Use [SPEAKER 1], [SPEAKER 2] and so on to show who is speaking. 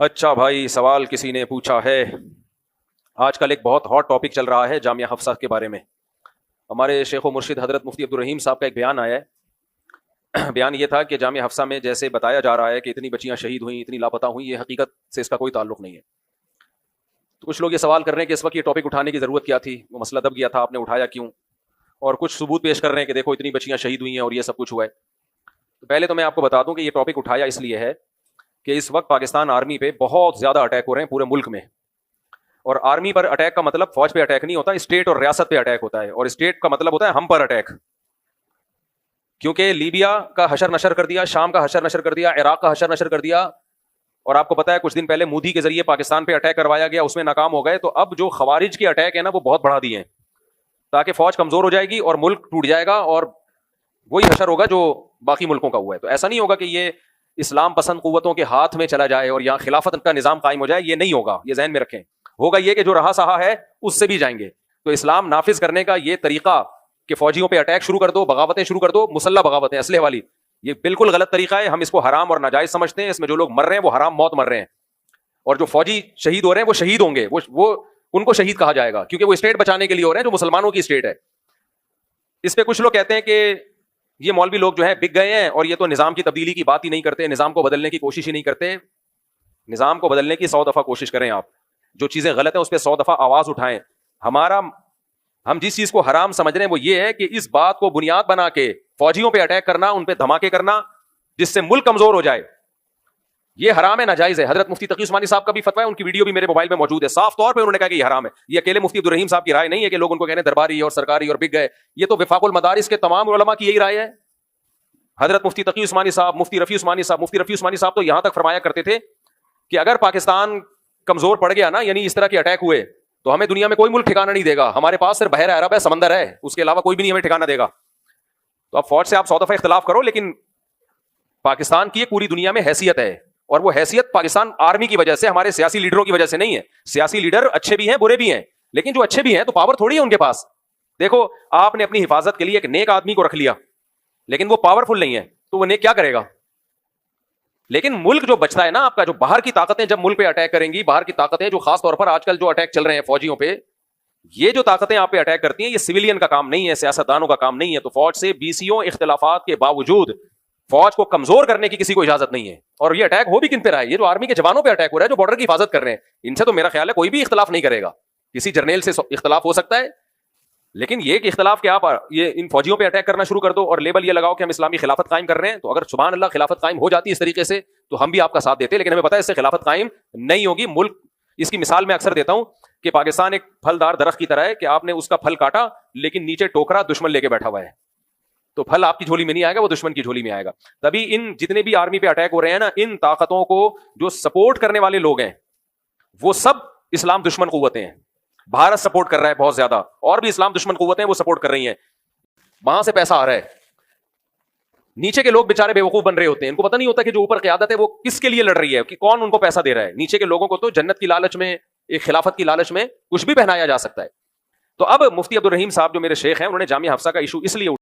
[SPEAKER 1] اچھا بھائی، سوال کسی نے پوچھا ہے۔ آج کل ایک بہت ہاٹ ٹاپک چل رہا ہے جامعہ حفصہ کے بارے میں۔ ہمارے شیخ و مرشد حضرت مفتی عبدالرحیم صاحب کا ایک بیان آیا ہے۔ بیان یہ تھا کہ جامعہ حفصہ میں جیسے بتایا جا رہا ہے کہ اتنی بچیاں شہید ہوئیں، اتنی لاپتہ ہوئیں، یہ حقیقت سے اس کا کوئی تعلق نہیں ہے۔ تو کچھ لوگ یہ سوال کر رہے ہیں کہ اس وقت یہ ٹاپک اٹھانے کی ضرورت کیا تھی، وہ مسئلہ دب گیا تھا، آپ نے اٹھایا کیوں؟ اور کچھ ثبوت پیش کر رہے ہیں کہ دیکھو اتنی بچیاں شہید ہوئی ہیں اور یہ سب کچھ ہوا ہے۔ تو پہلے تو میں آپ کو بتا دوں کہ یہ ٹاپک اٹھایا اس لیے ہے کہ اس وقت پاکستان آرمی پہ بہت زیادہ اٹیک ہو رہے ہیں پورے ملک میں۔ اور آرمی پر اٹیک کا مطلب فوج پہ اٹیک نہیں ہوتا، اسٹیٹ اور ریاست پہ اٹیک ہوتا ہے، اور اسٹیٹ کا مطلب ہوتا ہے ہم پر اٹیک۔ کیونکہ لیبیا کا حشر نشر کر دیا، شام کا حشر نشر کر دیا، عراق کا حشر نشر کر دیا، اور آپ کو پتا ہے کچھ دن پہلے مودی کے ذریعے پاکستان پہ اٹیک کروایا گیا، اس میں ناکام ہو گئے۔ تو اب جو خوارج کے اٹیک ہے نا وہ بہت بڑھا دیے ہیں تاکہ فوج کمزور ہو جائے گی اور ملک ٹوٹ جائے گا، اور وہی حشر ہوگا جو باقی ملکوں کا ہوا ہے۔ تو ایسا نہیں ہوگا کہ یہ اسلام پسند قوتوں کے ہاتھ میں چلا جائے اور یہاں خلافت کا نظام قائم ہو جائے، یہ نہیں ہوگا، یہ ذہن میں رکھیں۔ ہوگا یہ کہ جو رہا سہا ہے اس سے بھی جائیں گے۔ تو اسلام نافذ کرنے کا یہ طریقہ کہ فوجیوں پہ اٹیک شروع کر دو، بغاوتیں شروع کر دو، مسلح بغاوتیں اسلحے والی، یہ بالکل غلط طریقہ ہے۔ ہم اس کو حرام اور ناجائز سمجھتے ہیں۔ اس میں جو لوگ مر رہے ہیں وہ حرام موت مر رہے ہیں، اور جو فوجی شہید ہو رہے ہیں وہ شہید ہوں گے، وہ ان کو شہید کہا جائے گا، کیونکہ وہ اسٹیٹ بچانے کے لیے ہو رہے ہیں جو مسلمانوں کی اسٹیٹ ہے۔ اس پہ کچھ لوگ کہتے ہیں کہ یہ مولوی لوگ جو ہیں بک گئے ہیں اور یہ تو نظام کی تبدیلی کی بات ہی نہیں کرتے، نظام کو بدلنے کی کوشش ہی نہیں کرتے۔ نظام کو بدلنے کی 100 دفعہ کوشش کریں، آپ جو چیزیں غلط ہیں اس پہ 100 دفعہ آواز اٹھائیں۔ ہم جس چیز کو حرام سمجھ رہے ہیں وہ یہ ہے کہ اس بات کو بنیاد بنا کے فوجیوں پہ اٹیک کرنا، ان پہ دھماکے کرنا جس سے ملک کمزور ہو جائے، یہ حرام ہے، ناجائز ہے۔ حضرت مفتی تقی عثمانی صاحب کا بھی فتویٰ ہے، ان کی ویڈیو بھی میرے موبائل میں موجود ہے، صاف طور پہ انہوں نے کہا کہ یہ حرام ہے۔ یہ اکیلے مفتی عبدالرحیم صاحب کی رائے نہیں ہے کہ لوگ ان کو کہنے درباری اور سرکاری اور بک گئے، یہ تو وفاق المدارس کے تمام علماء کی یہی رائے ہے۔ حضرت مفتی تقی عثمانی صاحب، مفتی رفیع عثمانی صاحب تو یہاں تک فرمایا کرتے تھے کہ اگر پاکستان کمزور پڑ گیا نا، یعنی اس طرح کے اٹیک ہوئے، تو ہمیں دنیا میں کوئی ملک ٹھکانہ نہیں دے گا، ہمارے پاس صرف بحر عرب ہے، سمندر ہے، اس کے علاوہ کوئی بھی نہیں ہمیں ٹھکانہ دے گا۔ تو اب فوج سے آپ 100 دفعہ اختلاف کرو، لیکن پاکستان کی ایک پوری دنیا میں حیثیت ہے، اور وہ حیثیت پاکستان آرمی کی وجہ سے، ہمارے سیاسی لیڈروں کی وجہ سے نہیں ہے۔ سیاسی لیڈر اچھے بھی ہیں برے بھی ہیں، لیکن جو اچھے بھی ہیں تو پاور تھوڑی ہے ان کے پاس۔ دیکھو آپ نے اپنی حفاظت کے لیے ایک نیک آدمی کو رکھ لیا، لیکن وہ پاورفل نہیں ہے، تو وہ نیک کیا کرے گا؟ لیکن ملک جو بچتا ہے نا آپ کا، جو باہر کی طاقتیں جب ملک پہ اٹیک کریں گی، باہر کی طاقتیں جو خاص طور پر آج کل جو اٹیک چل رہے ہیں فوجیوں پہ، یہ جو طاقتیں آپ پہ اٹیک کرتی ہیں، یہ سویلین کا کام نہیں ہے، سیاستدانوں کا کام نہیں ہے۔ تو فوج سے بیسیوں اختلافات کے باوجود فوج کو کمزور کرنے کی کسی کو اجازت نہیں ہے۔ اور یہ اٹیک ہو بھی کن پہ رہا ہے؟ یہ جو آرمی کے جوانوں پہ اٹیک ہو رہا ہے، جو بارڈر کی حفاظت کر رہے ہیں، ان سے تو میرا خیال ہے کوئی بھی اختلاف نہیں کرے گا۔ کسی جرنیل سے اختلاف ہو سکتا ہے، لیکن یہ کہ اختلاف کیا آپ یہ ان فوجیوں پہ اٹیک کرنا شروع کر دو اور لیبل یہ لگاؤ کہ ہم اسلامی خلافت قائم کر رہے ہیں، تو اگر سبحان اللہ خلافت قائم ہو جاتی ہے اس طریقے سے تو ہم بھی آپ کا ساتھ دیتے، لیکن ہمیں پتا ہے اس سے خلافت قائم نہیں ہوگی۔ ملک، اس کی مثال میں اکثر دیتا ہوں کہ پاکستان ایک پھلدار درخت کی طرح ہے کہ آپ نے اس کا پھل کاٹا، لیکن نیچے ٹوکرا دشمن لے کے بیٹھا ہوا ہے، تو پھل آپ کی جھولی میں نہیں آئے گا، وہ دشمن کی جھولی میں آئے گا۔ تبھی ان جتنے بھی آرمی پہ اٹیک ہو رہے ہیں نا، ان طاقتوں کو جو سپورٹ کرنے والے لوگ ہیں وہ سب اسلام دشمن قوتیں ہیں۔ بھارت سپورٹ کر رہا ہے بہت زیادہ، اور بھی اسلام دشمن قوتیں وہ سپورٹ کر رہی ہیں، وہاں سے پیسہ آ رہا ہے۔ نیچے کے لوگ بیچارے بے وقوف بن رہے ہوتے ہیں، ان کو پتہ نہیں ہوتا کہ جو اوپر قیادت ہے وہ کس کے لیے لڑ رہی ہے، کہ کون ان کو پیسہ دے رہا ہے۔ نیچے کے لوگوں کو تو جنت کی لالچ میں، ایک خلافت کی لالچ میں کچھ بھی پہنایا جا سکتا ہے۔ تو اب مفتی عبدالرحیم صاحب جو میرے شیخ ہیں، انہوں نے جامعہ حفصہ کا ایشو اس لیے